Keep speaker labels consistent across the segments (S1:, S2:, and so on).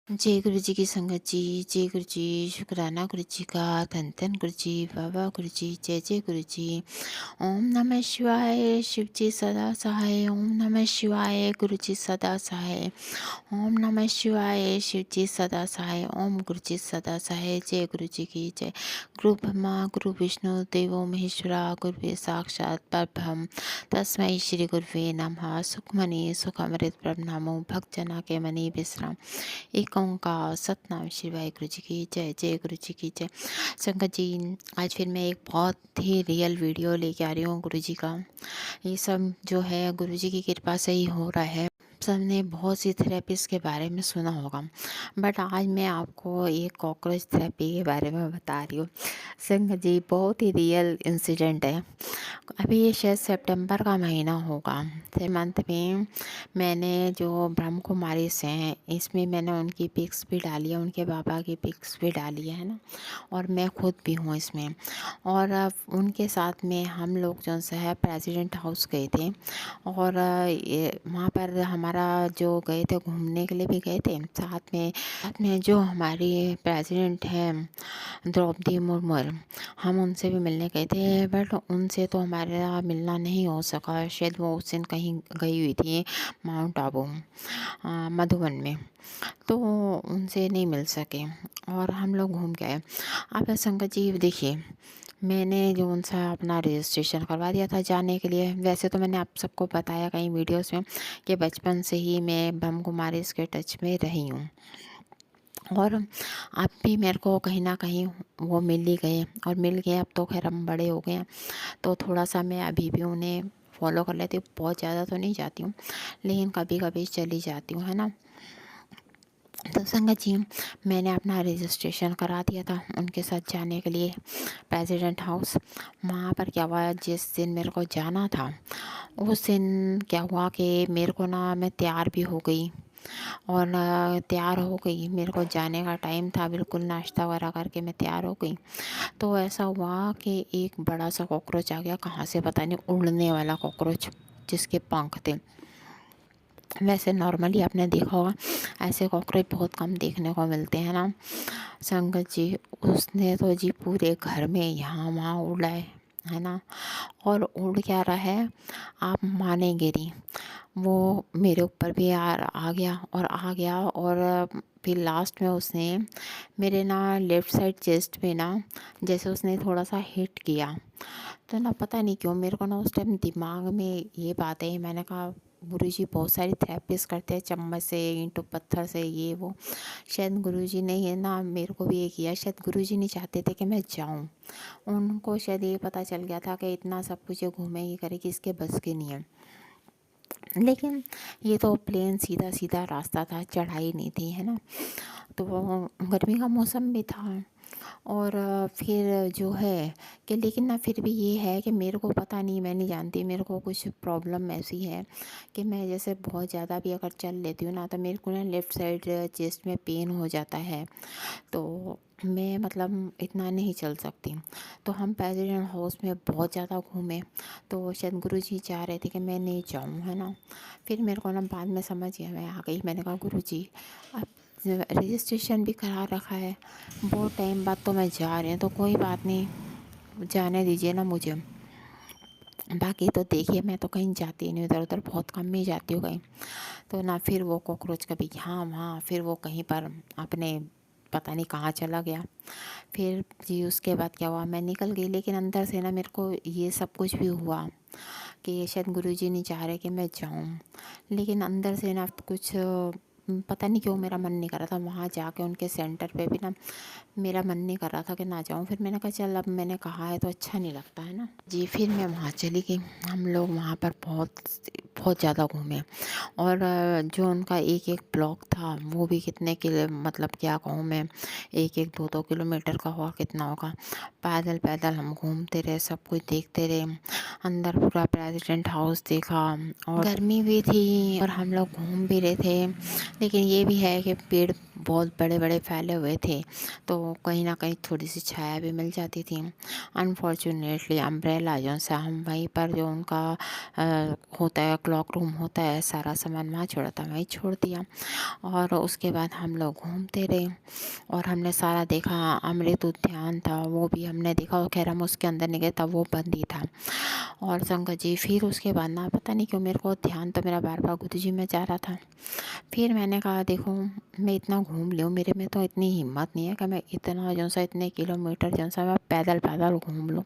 S1: जय गुरु जी की संगत जी। जय गुरु जी। शुक्राना गुरु जी का। धन धन गुरु जी। बाबा गुरु जी। जय जय गुरु जी। ओम नमः शिवाय। शिव जी सदा सहाय। ओम नमः शिवाय। गुरु जी सदा सहाय। ओम नमः शिवाय। शिव जी सदा सहाय। ओम गुरु जी सदा सहाय। जय गुरु जी की जय। गुरु ब्रह्मा गुरु विष्णु देवो महेश्वरा गुरुवे साक्षात परब्रह्म तस्मै श्री गुरुवे नमः। सुखमणि सुखमृत ब्रह्मनामो भक्तना के मणि विश्राम एक ओंकार सतनाम श्री वाहिगुरु जी की जय। जय गुरु जी की जय। संगत जी, आज फिर मैं एक बहुत ही रियल वीडियो लेके आ रही हूँ गुरु जी का। ये सब जो है गुरु जी की कृपा से ही हो रहा है। सबने बहुत सी थेरेपीज़ के बारे में सुना होगा, बट आज मैं आपको एक कॉकरोच थेरेपी के बारे में बता रही हूँ। संगत जी, बहुत ही रियल इंसिडेंट है। अभी ये शायद सितंबर का महीना होगा। मंथ में मैंने जो ब्रह्म कुमारीज़ हैं, इसमें मैंने उनकी पिक्स भी डाली है, उनके बाबा की पिक्स भी डाली है ना, और मैं खुद भी हूँ इसमें। और उनके साथ में हम लोग जो है प्रेसिडेंट हाउस गए थे, और ये वहाँ पर हमारा जो गए थे घूमने के लिए भी गए थे। साथ में जो हमारी प्रेसिडेंट हैं द्रौपदी मुर्मू, हम उनसे भी मिलने गए थे, बट उनसे तो हमारा मिलना नहीं हो सका। शायद वो उस दिन कहीं गई हुई थी माउंट आबू मधुबन में, तो उनसे नहीं मिल सके और हम लोग घूम के आए। आप संगत जी देखिए, मैंने जो उनसे अपना रजिस्ट्रेशन करवा दिया था जाने के लिए। वैसे तो मैंने आप सबको बताया कई वीडियोस में कि बचपन से ही मैं ब्रह्म कुमारी के टच में रही हूँ, और आप भी मेरे को कहीं ना कहीं वो मिल ही गए, और मिल गए। अब तो खैर हम बड़े हो गए हैं, तो थोड़ा सा मैं अभी भी उन्हें फॉलो कर लेती हूँ। बहुत ज़्यादा तो नहीं जाती हूँ, लेकिन कभी कभी चली जाती हूँ, है ना। तो संगत जी, मैंने अपना रजिस्ट्रेशन करा दिया था उनके साथ जाने के लिए प्रेसिडेंट हाउस। वहाँ पर क्या हुआ, जिस दिन मेरे को जाना था उस दिन क्या हुआ कि मेरे को ना, मैं तैयार भी हो गई, और तैयार हो गई, मेरे को जाने का टाइम था, बिल्कुल नाश्ता वगैरह करके मैं तैयार हो गई। तो ऐसा हुआ कि एक बड़ा सा कॉकरोच आ गया, कहाँ से पता नहीं, उड़ने वाला कॉकरोच जिसके पंख थे। वैसे नॉर्मली आपने देखा होगा ऐसे कॉकरोच बहुत कम देखने को मिलते हैं ना। संगत जी, उसने तो जी पूरे घर में यहाँ वहाँ उड़ा है ना। और उड़ क्या रहा है, आप मानेंगे नहीं, वो मेरे ऊपर भी आ गया और आ गया। और फिर लास्ट में उसने मेरे ना लेफ़्ट साइड चेस्ट पे ना, जैसे उसने थोड़ा सा हिट किया, तो ना पता नहीं क्यों मेरे को ना उस टाइम दिमाग में ये बात है। मैंने कहा गुरुजी बहुत सारी थेरेपीज करते हैं चम्मच से, ईंटों पत्थर से, ये वो। शायद गुरुजी ने ये ना मेरे को भी ये किया। शायद गुरुजी नहीं चाहते थे कि मैं जाऊं। उनको शायद ये पता चल गया था कि इतना सब कुछ ये घूमेगी करेगी, इसके बस के नहीं है। लेकिन ये तो प्लेन सीधा सीधा रास्ता था, चढ़ाई नहीं थी, है ना। तो गर्मी का मौसम भी था, और फिर जो है कि, लेकिन ना फिर भी ये है कि मेरे को पता नहीं, मैं नहीं जानती, मेरे को कुछ प्रॉब्लम ऐसी है कि मैं जैसे बहुत ज़्यादा भी अगर चल लेती हूँ ना, तो मेरे को ना लेफ़्ट साइड चेस्ट में पेन हो जाता है। तो मैं मतलब इतना नहीं चल सकती। तो हम प्रेसिडेंट हाउस में बहुत ज़्यादा घूमे, तो शायद गुरुजी चाह रहे थे कि मैं नहीं जाऊँ, है ना। फिर मेरे को ना बाद में समझ गया, मैं आ गई। मैंने कहा गुरुजी, आप रजिस्ट्रेशन भी करा रखा है, बहुत टाइम बाद तो मैं जा रही हूँ, तो कोई बात नहीं, जाने दीजिए ना मुझे। बाकी तो देखिए, मैं तो कहीं जाती नहीं, इधर उधर बहुत कम ही जाती हूँ कहीं। तो ना फिर वो कॉकरोच कभी यहाँ वहाँ, फिर वो कहीं पर अपने पता नहीं कहाँ चला गया। फिर जी उसके बाद क्या हुआ, मैं निकल गई, लेकिन अंदर से ना मेरे को ये सब कुछ भी हुआ कि शायद गुरुजी नहीं चाह रहे कि मैं जाऊँ। लेकिन अंदर से ना कुछ पता नहीं क्यों मेरा मन नहीं कर रहा था वहाँ जाके, उनके सेंटर पे भी ना मेरा मन नहीं कर रहा था कि ना जाऊँ। फिर मैंने कहा चल, अब मैंने कहा है तो अच्छा नहीं लगता, है ना जी। फिर मैं वहाँ चली गई। हम लोग वहाँ पर बहुत बहुत ज़्यादा घूमे, और जो उनका एक एक ब्लॉक था वो भी कितने किलो, मतलब क्या कहूँ मैं, एक एक दो दो किलोमीटर का होगा, कितना होगा। पैदल पैदल हम घूमते रहे, सब कुछ देखते रहे। अंदर पूरा प्रेसिडेंट हाउस देखा, और गर्मी भी थी और हम लोग घूम भी रहे थे। लेकिन ये भी है कि पेड़ बहुत बड़े बड़े फैले हुए थे, तो कहीं ना कहीं थोड़ी सी छाया भी मिल जाती थी। अनफॉर्चुनेटली अम्ब्रेला जो सा हम वहीं पर जो उनका होता है क्लॉक रूम होता है, सारा सामान वहाँ छोड़ा था, वहीं छोड़ दिया। और उसके बाद हम लोग घूमते रहे और हमने सारा देखा। अमृत उद्यान था वो भी हमने देखा, और खैर हम उसके अंदर नहीं गए, तब वो बंद ही था। और संगत जी फिर उसके बाद ना पता नहीं क्यों मेरे को ध्यान तो मेरा बार बार गुरु जी में जा रहा था। फिर मैंने कहा देखो मैं इतना घूम लूँ, मेरे में तो इतनी हिम्मत नहीं है कि मैं इतना जो सा इतने किलोमीटर जो सा मैं पैदल पैदल घूम लूँ,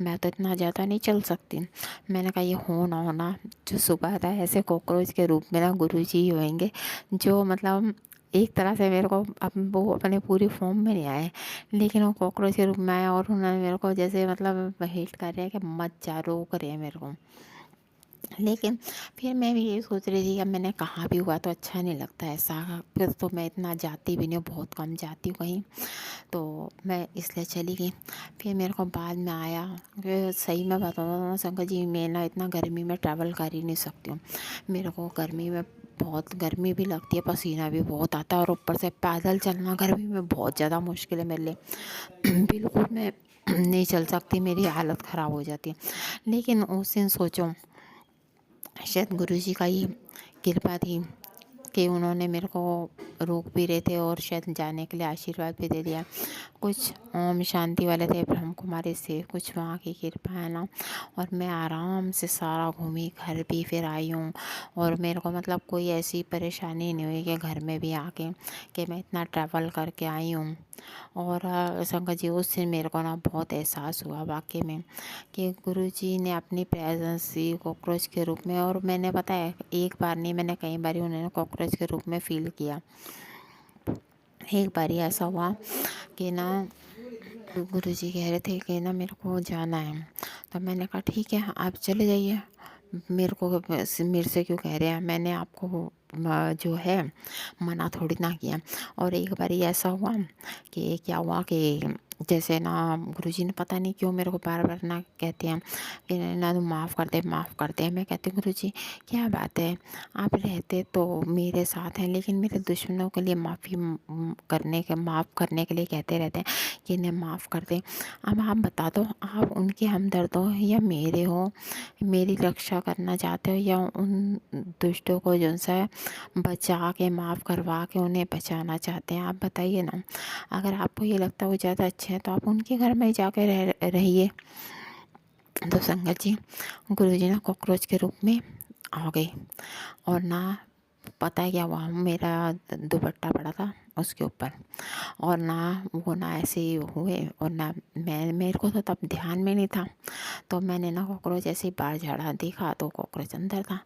S1: मैं तो इतना ज़्यादा नहीं चल सकती। मैंने कहा ये हो ना होना जो सुबह था ऐसे कॉकरोच के रूप में ना गुरु जी ही होंगे, जो मतलब एक तरह से मेरे को अब वो अपने पूरी फॉर्म में नहीं आए, लेकिन वो कॉकरोच के रूप में आए और उन्होंने मेरे को जैसे मतलब हेल्प कर रहे हैं कि मत जा, रोक रहे हैं मेरे को। लेकिन फिर मैं भी ये सोच रही थी अब मैंने कहाँ भी हुआ तो अच्छा नहीं लगता ऐसा। फिर तो मैं इतना जाती भी नहीं हूँ, बहुत कम जाती हूँ कहीं, तो मैं इसलिए चली गई। फिर मेरे को बाद में आया, फिर सही में बताऊँ ना शंकर जी, मैं ना इतना गर्मी में ट्रैवल कर ही नहीं सकती हूँ। मेरे को गर्मी में बहुत गर्मी भी लगती है, पसीना भी बहुत आता है, और ऊपर से पैदल चलना गर्मी में बहुत ज़्यादा मुश्किल है मेरे लिए। बिल्कुल मैं नहीं चल सकती, मेरी हालत ख़राब हो जाती है। लेकिन उस दिन सोचो शायद गुरु जी का ही कृपा थी कि उन्होंने मेरे को रोक भी रहे थे और शायद जाने के लिए आशीर्वाद भी दे दिया। कुछ ओम शांति वाले थे ब्रह्म कुमारी से, कुछ वहाँ की कृपा है ना। और मैं आराम से सारा घूमी, घर भी फिर आई हूँ। और मेरे को मतलब कोई ऐसी परेशानी नहीं हुई कि घर में भी आके कि मैं इतना ट्रैवल करके आई हूँ। और शंकर जी उस दिन मेरे को ना बहुत एहसास हुआ वाकई में कि गुरु जी ने अपनी प्रेजेंस दी कॉकरोच के रूप में। और मैंने पता है एक बार नहीं, मैंने कई बार उन्होंने कॉकरोच के रूप में फ़ील किया। एक बार ही ऐसा हुआ कि ना गुरु जी कह रहे थे कि ना मेरे को जाना है, तो मैंने कहा ठीक है आप चले जाइए, मेरे से क्यों कह रहे हैं, मैंने आपको जो है मना थोड़ी ना किया। और एक बार ऐसा हुआ कि क्या हुआ कि जैसे ना गुरुजी ने पता नहीं क्यों मेरे को बार बार ना कहते हैं कि ना तुम माफ़ कर दे, माफ़ कर दे। मैं कहती हूँ गुरुजी क्या बात है, आप रहते तो मेरे साथ हैं, लेकिन मेरे दुश्मनों के लिए माफ़ करने के लिए कहते रहते हैं कि इन्हें माफ़ कर दें। अब आप बता दो, आप उनके हमदर्द हो या मेरे हो, मेरी रक्षा करना चाहते हो या उन दुष्टों को जो सा है बचा के माफ़ करवा के उन्हें बचाना चाहते हैं, आप बताइए ना। अगर आपको ये लगता है वो ज़्यादा अच्छे हैं तो आप उनके घर में जाकर रहिए। तो संगत जी गुरुजी ना कॉकरोच के रूप में आ गए, और ना पता है क्या हुआ, मेरा दुपट्टा पड़ा था उसके ऊपर, और ना वो ना ऐसे ही हुए, और ना मेरे को तो तब ध्यान में नहीं था, तो मैंने ना कॉकरोच ऐसे ही बाहर झाड़ा, देखा तो कॉकरोच अंदर था।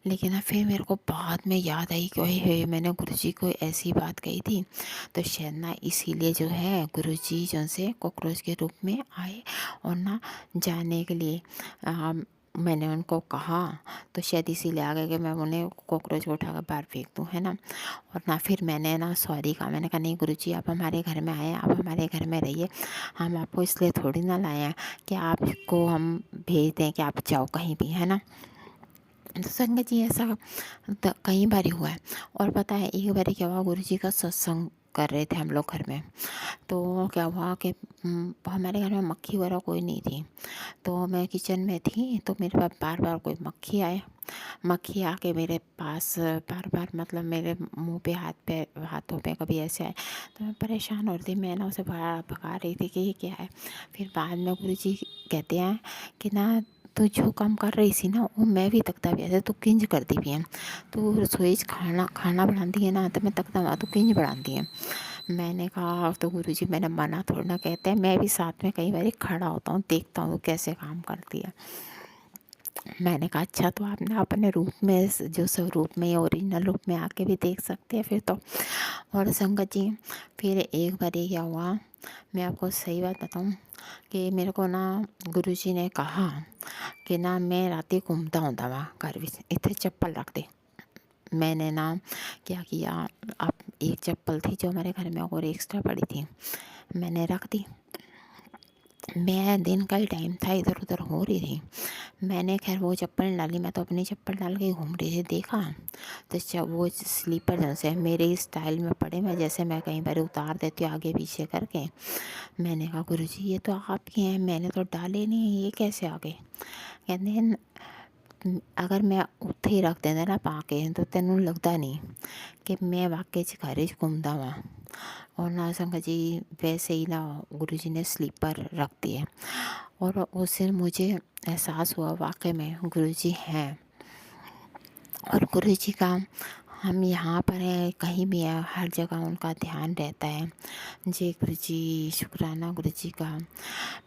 S1: लेकिन ना फिर मेरे को बाद में याद आई कि ओए होए मैंने गुरुजी को ऐसी बात कही थी, तो शायद ना इसीलिए जो है गुरुजी जो से कॉकरोच के रूप में आए और ना जाने के लिए मैंने उनको कहा, तो शायद इसीलिए आ गए कि मैं उन्हें कॉकरोच को उठा कर बाहर फेंक दूँ, है ना। और ना फिर मैंने ना सॉरी कहा, मैंने कहा नहीं गुरुजी आप हमारे घर में आए हैं, आप हमारे घर में रहिए, हम आपको इसलिए थोड़ी ना लाए हैं कि आपको हम भेज दें कि आप जाओ कहीं भी, है ना। तो संगत जी ऐसा कई बार हुआ है। और पता है एक बार क्या हुआ, गुरुजी का सत्संग कर रहे थे हम लोग घर में, तो क्या हुआ कि हमारे घर में मक्खी वगैरह कोई नहीं थी, तो मैं किचन में थी, तो मेरे पास बार बार कोई मक्खी आके मेरे पास बार बार मतलब मेरे मुंह पे हाथों पे कभी ऐसे आए, तो मैं परेशान हो रही थी, मैं ना उसे भगा रही थी कि ये क्या है। फिर बाद में गुरुजी कहते हैं कि ना तू जो काम कर रही थी ना वो मैं भी तकता भी ऐसे, तू किंज करती भी है, तू रसोई खाना खाना बनाती है ना, तो मैं तकता वहाँ तू किंज बनाती है। मैंने कहा तो गुरुजी मैंने मना थोड़ा ना, कहते हैं मैं भी साथ में कई बार खड़ा होता हूँ, देखता हूँ कैसे काम करती है। मैंने कहा अच्छा तो आप ना अपने रूप में जो स्वरूप में ओरिजिनल रूप में आके भी देख सकते हैं फिर तो। और संगत जी फिर एक बार ये क्या हुआ, मैं आपको सही बात बताऊँ कि मेरे को ना गुरुजी ने कहा कि ना मैं राती घूमता हूँ वहाँ घर में इतने चप्पल रख दे। मैंने ना क्या किया, अब एक चप्पल थी जो हमारे घर में और एक्स्ट्रा पड़ी थी, मैंने रख दी। मैं दिन का ही टाइम था, इधर-उधर हो रही थी। मैंने ख़ैर वो चप्पल डाली, मैं तो अपनी चप्पल डाल के ही घूम रही थी, देखा तो वो स्लीपर जैसे मेरे स्टाइल में पड़े, मैं जैसे मैं कई बार उतार देती हूँ आगे पीछे करके। मैंने कहा गुरुजी ये तो आपके हैं, मैंने तो डाले नहीं, ये कैसे आ गए? कहते हैं अगर मैं उत्थे ही रख देंदा ना पा के तो तेनों लगता नहीं कि मैं वाकई च घर च घूमदा वां। और ना संगत जी वैसे ही ना गुरुजी ने स्लीपर रख दिए और उस दिन मुझे एहसास हुआ वाकई में गुरुजी हैं। और गुरुजी का हम यहाँ पर हैं, कहीं भी हैं, हर जगह उनका ध्यान रहता है। जय गुरुजी, शुक्राना गुरुजी का।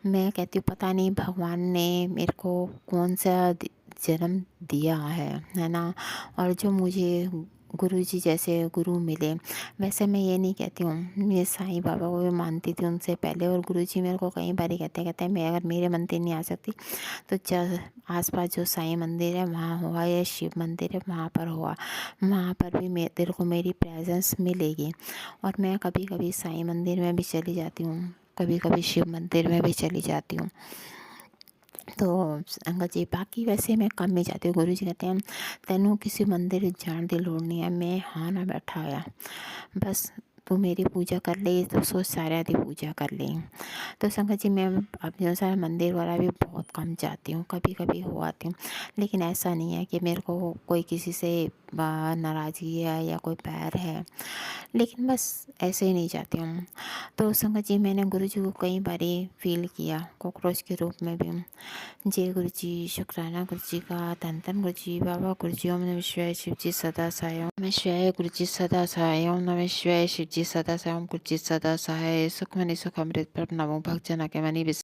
S1: मैं कहती हूँ पता नहीं भगवान ने मेरे को कौन सा जन्म दिया है ना। और जो मुझे गुरुजी जैसे गुरु मिले, वैसे मैं ये नहीं कहती हूँ, मैं साईं बाबा को भी मानती थी उनसे पहले। और गुरुजी मेरे को कई बार कहते हैं मैं अगर मेरे मंदिर नहीं आ सकती तो आसपास जो साईं मंदिर है वहाँ हुआ या शिव मंदिर है वहाँ पर हुआ, वहाँ पर भी तेरे को मेरी प्रेजेंस मिलेगी। और मैं कभी कभी साईं मंदिर में भी चली जाती हूँ, कभी कभी शिव मंदिर में भी चली जाती हूँ। तो संगत जी बाकी वैसे मैं कम ही जाती हूँ। गुरु जी कहते हैं तेनों किसी मंदिर जाने की लोड़ नहीं है, मैं हाँ ना बैठा होया, बस तू मेरी पूजा कर ले तो सोच सारे दी पूजा कर ले। तो संगत जी मैं अपने सारे मंदिर वाला भी बहुत कम जाती हूँ, कभी कभी हो आती हूँ। लेकिन ऐसा नहीं है कि मेरे को कोई किसी से नाराज़गी है या कोई बैर है, लेकिन बस ऐसे ही नहीं जाती हूँ। तो संगत जी मैंने गुरु जी को कई बारी फील किया कॉकरोच के रूप में भी। जय गुरु जी, शुक्राना गुरु जी का, धन धन गुरु जी, बाबा गुरु जी, ओम नमः शिवाय, शिव जी सदा सहाय, ओम नमः शिवाय, गुरु जी सदा सहाय, ओम नमः शिवाय, शिव जी सदा सहाय, ओम गुरु जी सदा सहाय, सुख मनि सुख अमृत प्रभ नमो भक्त जना के मनि